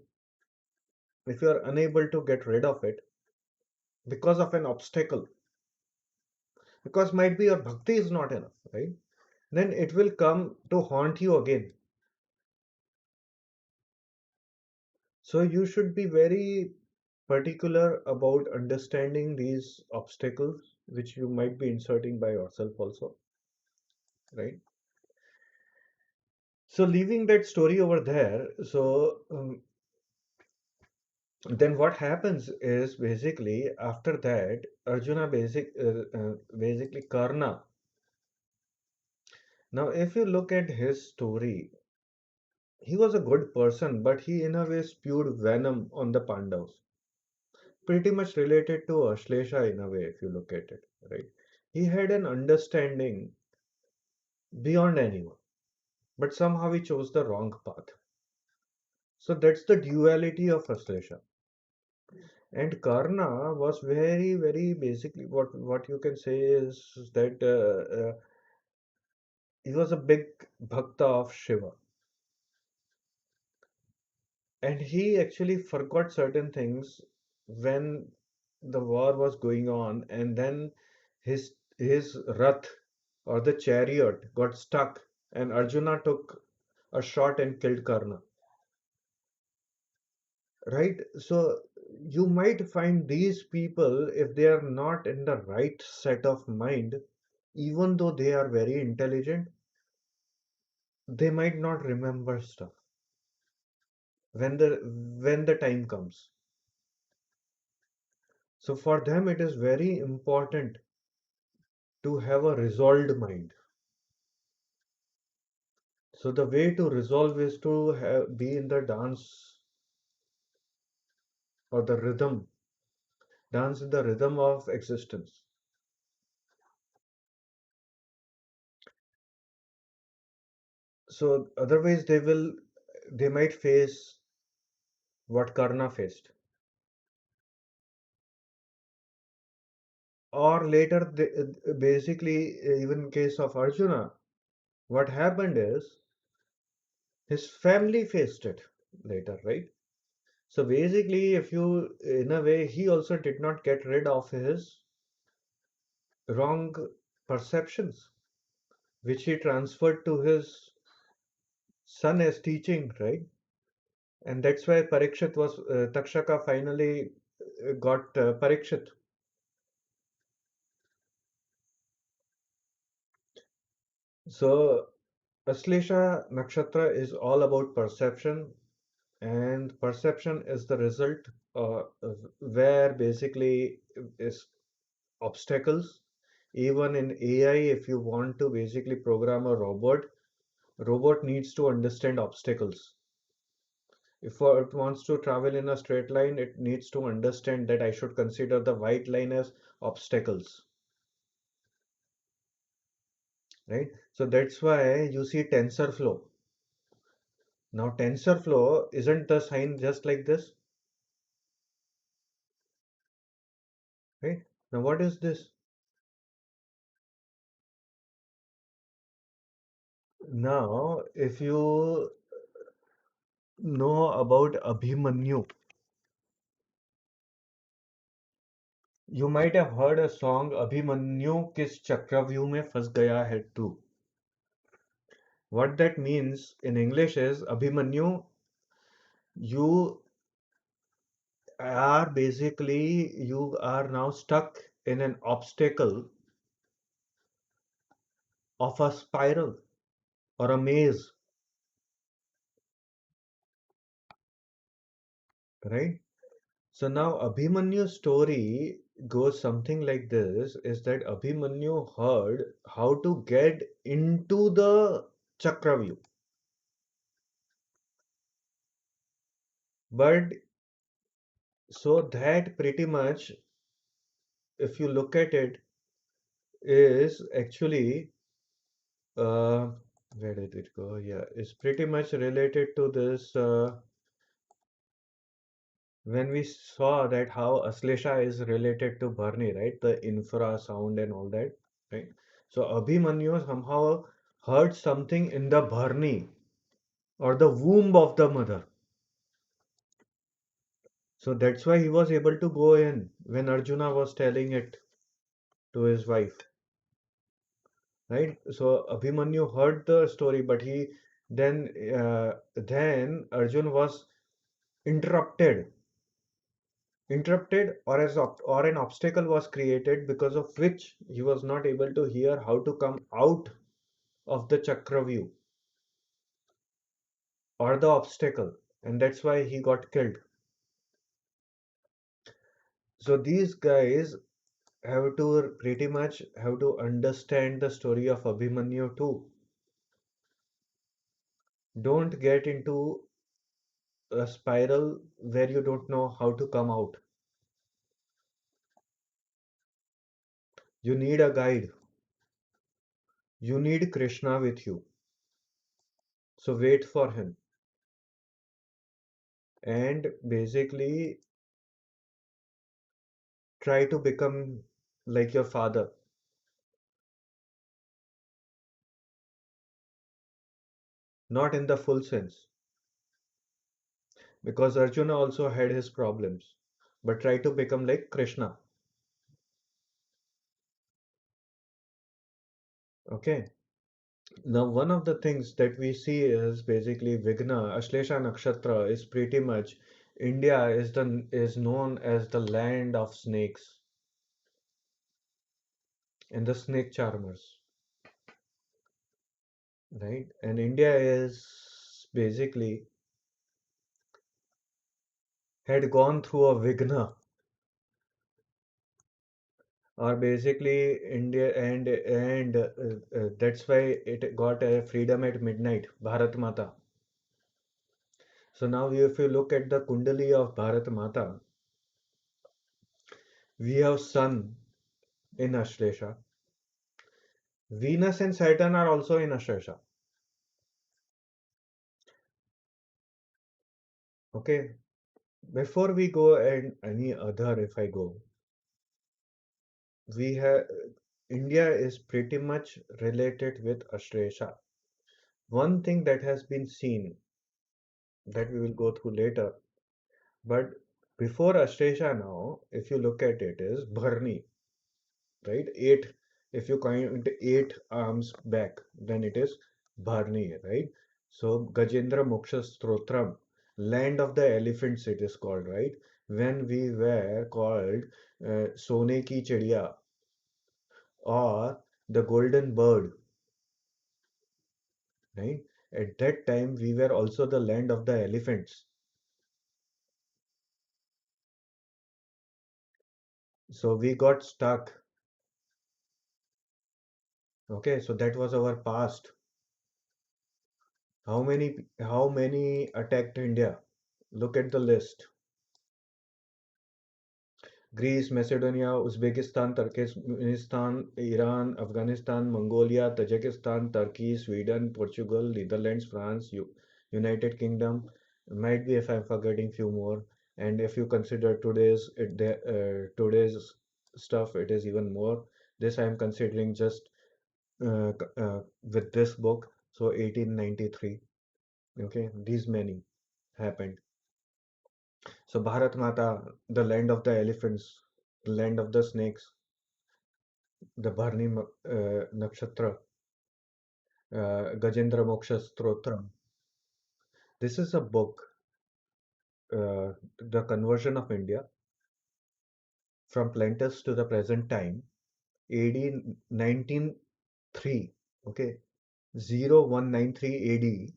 Speaker 1: if you are unable to get rid of it because of an obstacle, because might be your bhakti is not enough, right? Then it will come to haunt you again. So, you should be very particular about understanding these obstacles, which you might be inserting by yourself also, right? So, leaving that story over there, so then what happens is basically after that Arjuna basically Karna. Now if you look at his story, he was a good person, but he in a way spewed venom on the Pandavas, pretty much related to Ashlesha in a way if you look at it, right? He had an understanding beyond anyone, but somehow he chose the wrong path. So that's the duality of Ashlesha. And Karna was very, very basically what you can say is that he was a big bhakta of Shiva, and he actually forgot certain things when the war was going on, and then his rath or the chariot got stuck, and Arjuna took a shot and killed Karna. Right? So you might find these people, if they are not in the right set of mind, even though they are very intelligent, they might not remember stuff when the time comes. So for them, it is very important to have a resolved mind. So the way to resolve is to be in the dance or the rhythm, dance in the rhythm of existence. So otherwise, they might face what Karna faced. Or later, basically, even in case of Arjuna, what happened is his family faced it later, right? So basically, if you, in a way, he also did not get rid of his wrong perceptions, which he transferred to his son as teaching, right? And that's why Parikshit was, Takshaka finally got Parikshit. So Aslesha Nakshatra is all about perception, and perception is the result where basically is obstacles. Even in AI, if you want to basically program a robot needs to understand obstacles. If it wants to travel in a straight line, it needs to understand that I should consider the white line as obstacles, right? So that's why you see TensorFlow. Now TensorFlow isn't the sign just like this, right? Now what is this? Now, if you know about Abhimanyu, you might have heard a song Abhimanyu किस चक्रव्यूह में फंस गया है तू. What that means in English is Abhimanyu, you you are now stuck in an obstacle of a spiral or a maze, right? So now Abhimanyu's story goes something like this, is that Abhimanyu heard how to get into the Chakravyu. But so that pretty much, if you look at it, is actually uh, where did it go? Yeah, it's pretty much related to this when we saw that how Aslesha is related to Bharni, right? The infra sound and all that, right? So Abhimanyu somehow heard something in the Bharni or the womb of the mother. So that's why he was able to go in when Arjuna was telling it to his wife, right? So Abhimanyu heard the story, but then Arjun was interrupted, or an obstacle was created because of which he was not able to hear how to come out of the Chakravyu or the obstacle, and that's why he got killed. So these guys have to pretty much have to understand the story of Abhimanyu too. Don't get into a spiral where you don't know how to come out. You need a guide. You need Krishna with you. So wait for him and basically try to become like your father. Not in the full sense, because Arjuna also had his problems, but try to become like Krishna. Okay. Now, one of the things that we see is basically Vigna, Ashlesha Nakshatra is pretty much India is known as the land of snakes and the snake charmers, right? And India is basically had gone through a Vigna, or basically India, and that's why it got a freedom at midnight, Bharat Mata. So now, if you look at the Kundali of Bharat Mata, we have Sun in Ashlesha. Venus and Saturn are also in Ashlesha. Okay. Before we go and any other, if I go, we have India is pretty much related with Australia. One thing that has been seen that we will go through later, but before Australia now, if you look at it, is Bharni, right? Eight, if you count eight arms back, then it is Bharni, right? So Gajendra Moksha Stotram, land of the elephants, it is called, right? When we were called Sone ki Chidiya or the golden bird, right? At that time, we were also the land of the elephants. So we got stuck. Okay, so that was our past. How many attacked India? Look at the list. Greece, Macedonia, Uzbekistan, Turkmenistan, Iran, Afghanistan, Mongolia, Tajikistan, Turkey, Sweden, Portugal, Netherlands, France, United Kingdom. Might be if I'm forgetting few more. And if you consider today's stuff, it is even more. This I am considering just with this book. So 1893. Okay, these many happened. So Bharat Mata, the land of the elephants, the land of the snakes, the Bharni Nakshatra, Gajendra Moksha Stotram. This is a book, the conversion of India from Plantus to the present time, AD 1903, okay, 0193 AD.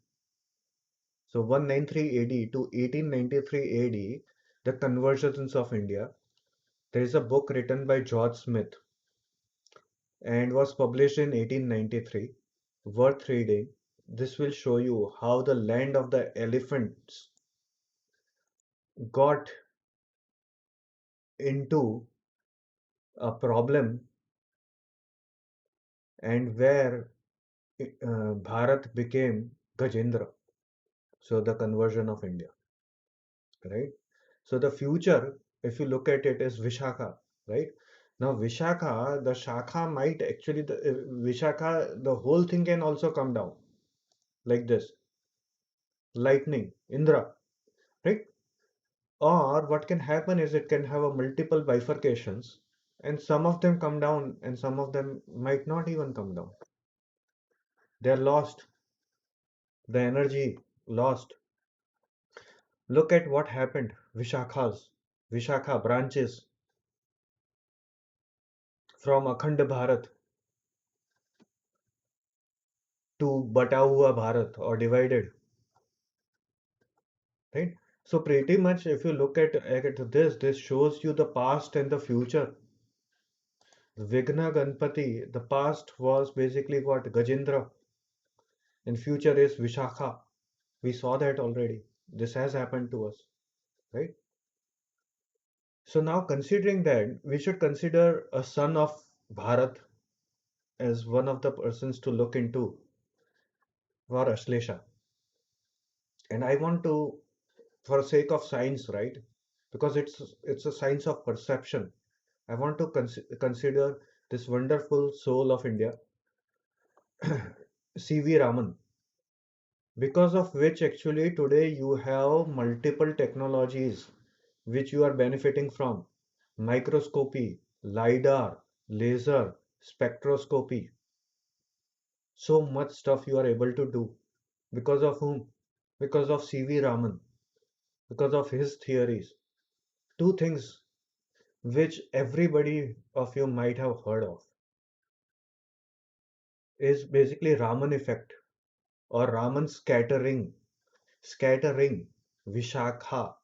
Speaker 1: So 193 AD to 1893 AD, the conversions of India. There is a book written by George Smith and was published in 1893. Worth reading. This will show you how the land of the elephants got into a problem and where Bharat became Gajendra. So the conversion of India, right? So the future, if you look at it, is Vishaka, right? Now Vishaka, the Shakha might actually Vishaka, the whole thing can also come down like this, lightning, Indra, right? Or what can happen is it can have a multiple bifurcations and some of them come down and some of them might not even come down. They're lost. The energy lost. Look at what happened. Vishakha branches from Akhand Bharat to Bata Hua Bharat or divided, right? So pretty much if you look at this shows you the past and the future. Vigna Ganpati, the past was basically what? Gajendra, and future is Vishakha. We saw that already. This has happened to us, right? So now considering that, we should consider a son of Bharat as one of the persons to look into for Ashlesha. And I want to, for sake of science, right? Because it's a science of perception. I want to consider this wonderful soul of India, C.V. Raman, because of which actually today you have multiple technologies which you are benefiting from. Microscopy, LiDAR, laser, spectroscopy. So much stuff you are able to do. Because of whom? Because of C.V. Raman, because of his theories. Two things which everybody of you might have heard of is basically Raman effect or Raman scattering. Scattering, Vishakha.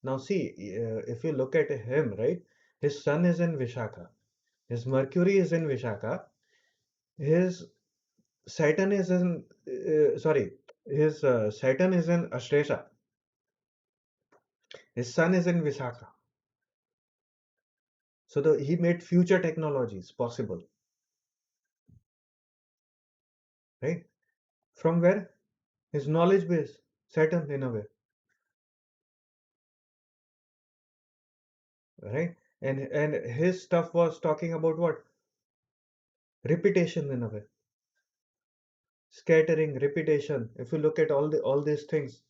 Speaker 1: Now see, if you look at him, right, his sun is in Vishakha, his Mercury is in Vishakha, his Saturn is in, his Saturn is in Ashresha, his sun is in Visakha. So he made future technologies possible, right? From where? His knowledge base, Saturn in a way. right? And his stuff was talking about what? Repetition in a way, scattering, repetition. If you look at all these things,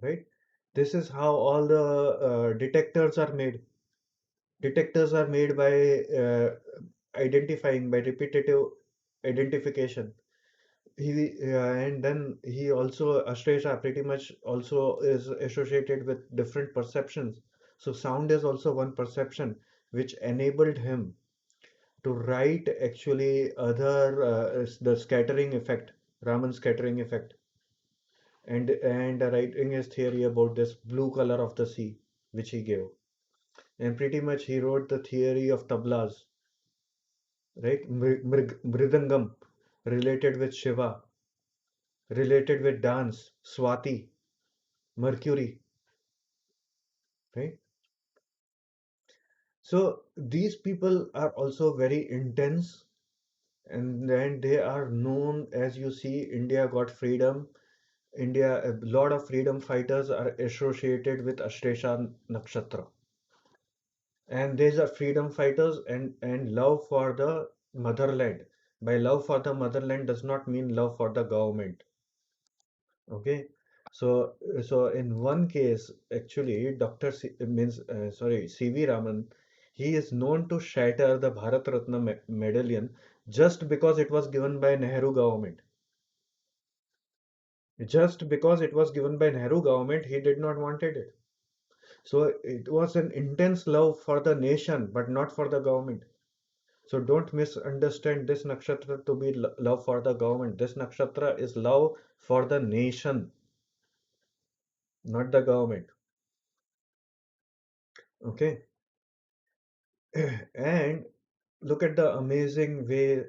Speaker 1: right? This is how all the detectors are made. Detectors are made by identifying by repetitive identification. And then he also Ashresha pretty much also is associated with different perceptions. So sound is also one perception which enabled him to write actually other the scattering effect, Raman scattering effect, and writing his theory about this blue color of the sea, which he gave. And pretty much he wrote the theory of tablas, right? Mridangam, related with Shiva, related with dance, Swati, Mercury, right? So these people are also very intense, and then they are known, as you see, India got freedom. India, a lot of freedom fighters are associated with Ashresha Nakshatra. And these are freedom fighters and love for the motherland. By love for the motherland does not mean love for the government. Okay, so in one case, actually, Dr. C.V. Raman, he is known to shatter the Bharat Ratna medallion just because it was given by Nehru government. Just because it was given by Nehru government, he did not wanted it. So it was an intense love for the nation, but not for the government. So don't misunderstand this nakshatra to be love for the government. This nakshatra is love for the nation, not the government. Okay. And look at the amazing way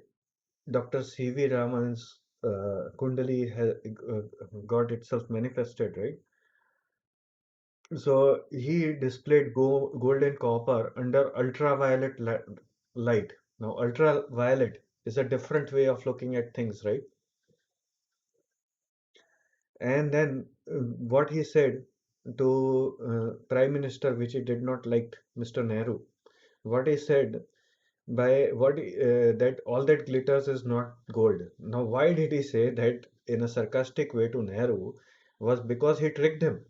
Speaker 1: Dr. C.V. Raman's Kundali has got itself manifested, right? So he displayed gold and copper under ultraviolet light. Now, ultraviolet is a different way of looking at things, right? And then what he said to Prime Minister, which he did not like, Mr. Nehru, what he said by what that all that glitters is not gold. Now, why did he say that in a sarcastic way to Nehru? Was because he tricked him.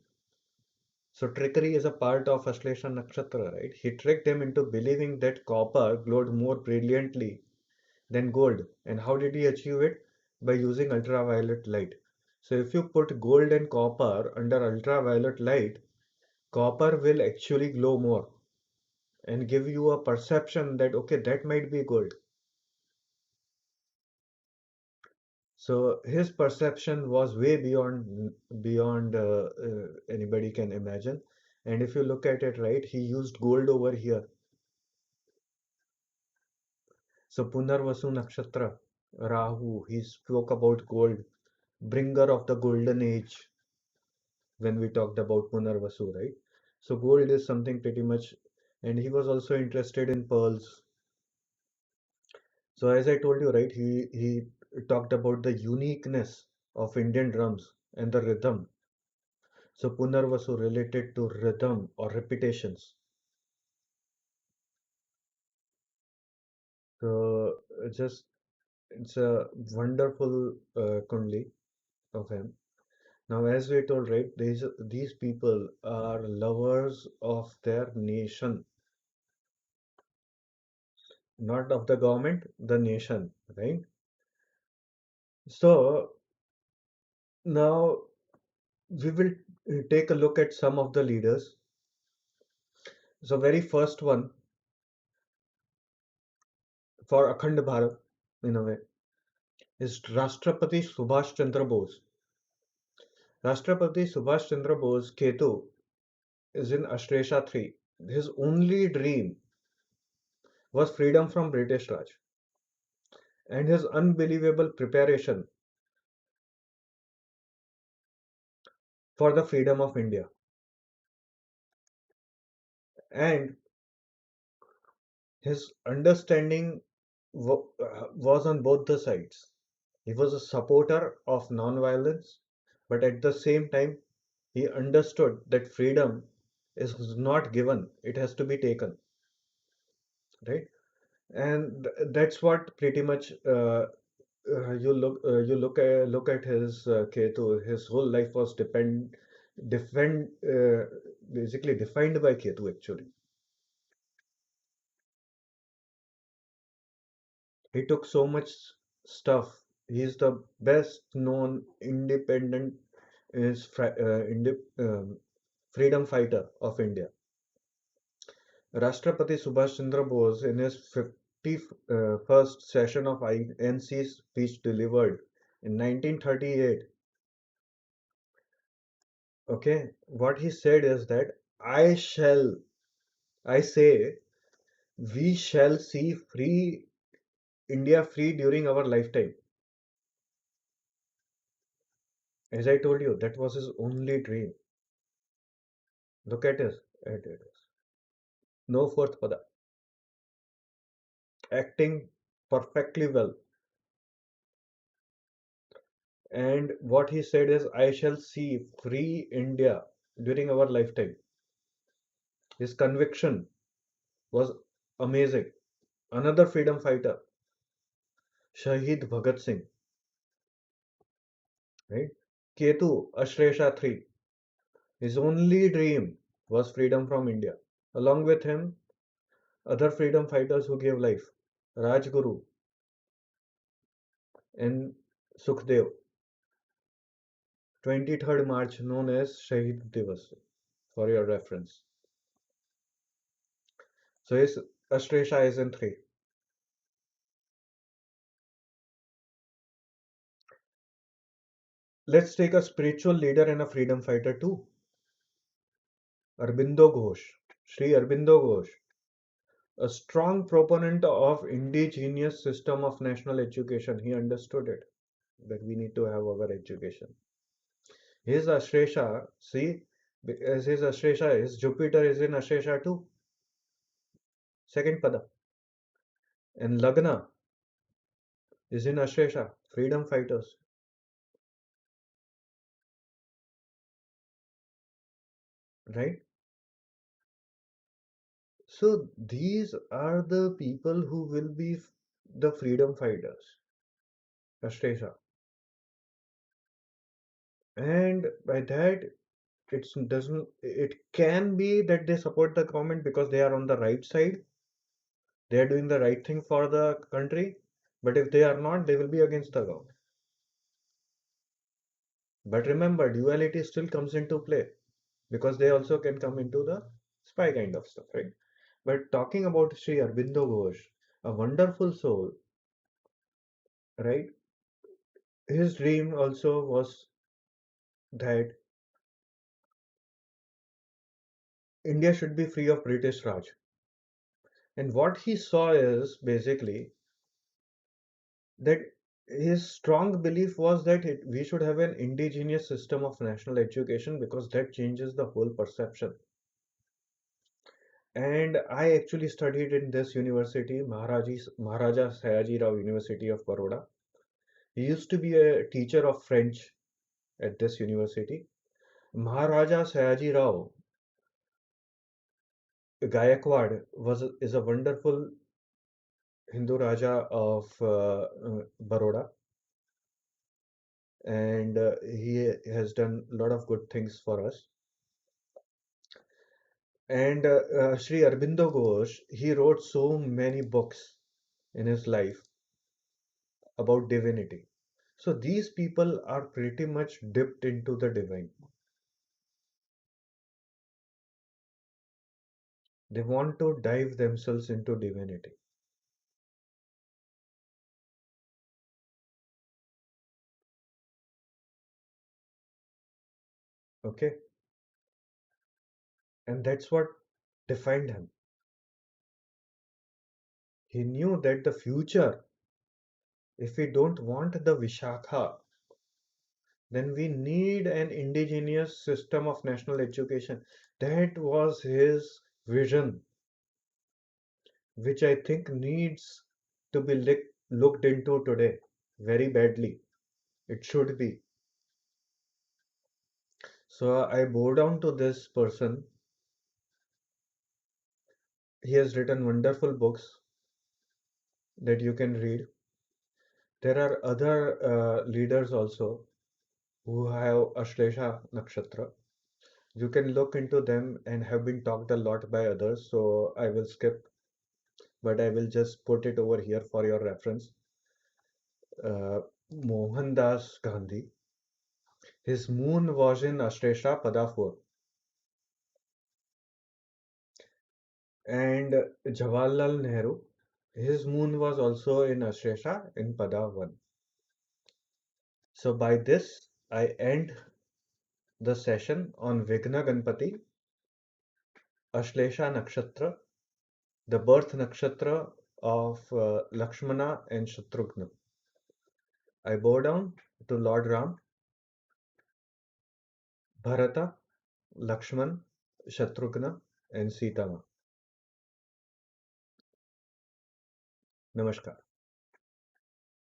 Speaker 1: So trickery is a part of Ashlesha Nakshatra, right? He tricked him into believing that copper glowed more brilliantly than gold. And how did he achieve it? By using ultraviolet light. So if you put gold and copper under ultraviolet light, copper will actually glow more and give you a perception that okay, that might be gold. So his perception was way beyond anybody can imagine. And if you look at it right, he used gold over here. So Punarvasu Nakshatra, Rahu, he spoke about gold, bringer of the golden age when we talked about Punarvasu, right? So gold is something pretty much, and he was also interested in pearls. So as I told you, right, he talked about the uniqueness of Indian drums and the rhythm. So Punarvasu related to rhythm or repetitions. So just it's a wonderful Kundli of him. Now, as we told, right, these people are lovers of their nation, not of the government, the nation, right? So now we will take a look at some of the leaders. So very first one for Akhand Bharat, in a way, is Rashtrapati Subhash Chandra Bose. Rashtrapati Subhash Chandra Bose, Ketu, is in Ashresha 3. His only dream was freedom from British Raj, and his unbelievable preparation for the freedom of India. And his understanding was on both the sides. He was a supporter of non-violence, but at the same time, he understood that freedom. is not given, it has to be taken, right? And that's what pretty much you look at his Ketu. His whole life was defend basically defined by Ketu actually. He took so much stuff. He's the best known independent is freedom fighter of India. Rashtrapati Subhash Chandra Bose, in his 51st session of INC speech delivered in 1938, okay, what he said is that I shall, I say, we shall see free India free during our lifetime. As I told you, that was his only dream. Look at it. No fourth pada. Acting perfectly well. And what he said is, I shall see free India during our lifetime. His conviction was amazing. Another freedom fighter, Shahid Bhagat Singh, right? Ketu Ashresha 3. His only dream was freedom from India. Along with him, other freedom fighters who gave life, Rajguru and Sukhdev. 23rd March, known as Shahid Divas, for your reference. So his Ashresha is in 3. Let's take a spiritual leader and a freedom fighter too. Arbindo Ghosh, Sri Arbindo Ghosh, a strong proponent of indigenous system of national education. He understood it, that we need to have our education. His Ashresha, see, as his Ashresha is, Jupiter is in Ashresha too, second pada. And Lagna is in Ashresha, freedom fighters, right? So these are the people who will be the freedom fighters, Ashresha. And by that, it can be that they support the government because they are on the right side, they are doing the right thing for the country. But if they are not, they will be against the government. But remember, duality still comes into play because they also can come into the spy kind of stuff, right? But talking about Sri Aurobindo Ghosh, a wonderful soul, right? His dream also was that India should be free of British Raj. And what he saw is basically that his strong belief was that we should have an indigenous system of national education because that changes the whole perception. And I actually studied in this university, Maharaja Sayaji Rao University of Baroda. He used to be a teacher of French at this university. Maharaja Sayaji Rao Gayakwad is a wonderful Hindu Raja of Baroda, and he has done a lot of good things for us. And Sri Aurobindo Ghosh, he wrote so many books in his life about divinity. So these people are pretty much dipped into the divine. They want to dive themselves into divinity. Okay? And that's what defined him. He knew that the future, if we don't want the Vishakha, then we need an indigenous system of national education. That was his vision, which I think needs to be looked into today very badly. It should be. So I bow down to this person He has written wonderful books that you can read. There are other leaders also who have Ashlesha Nakshatra. You can look into them and have been talked a lot by others, so I will skip, but I will just put it over here for your reference. Mohandas Gandhi, his moon was in Ashlesha Pada 4, and Jawaharlal Nehru, his moon was also in Ashlesha in Pada 1. So by this, I end the session on Vigna Ganpati, Ashlesha Nakshatra, the birth nakshatra of Lakshmana and Shatrughna. I bow down to Lord Ram, Bharata, Lakshman, Shatrughna, and Sita. Namaskar.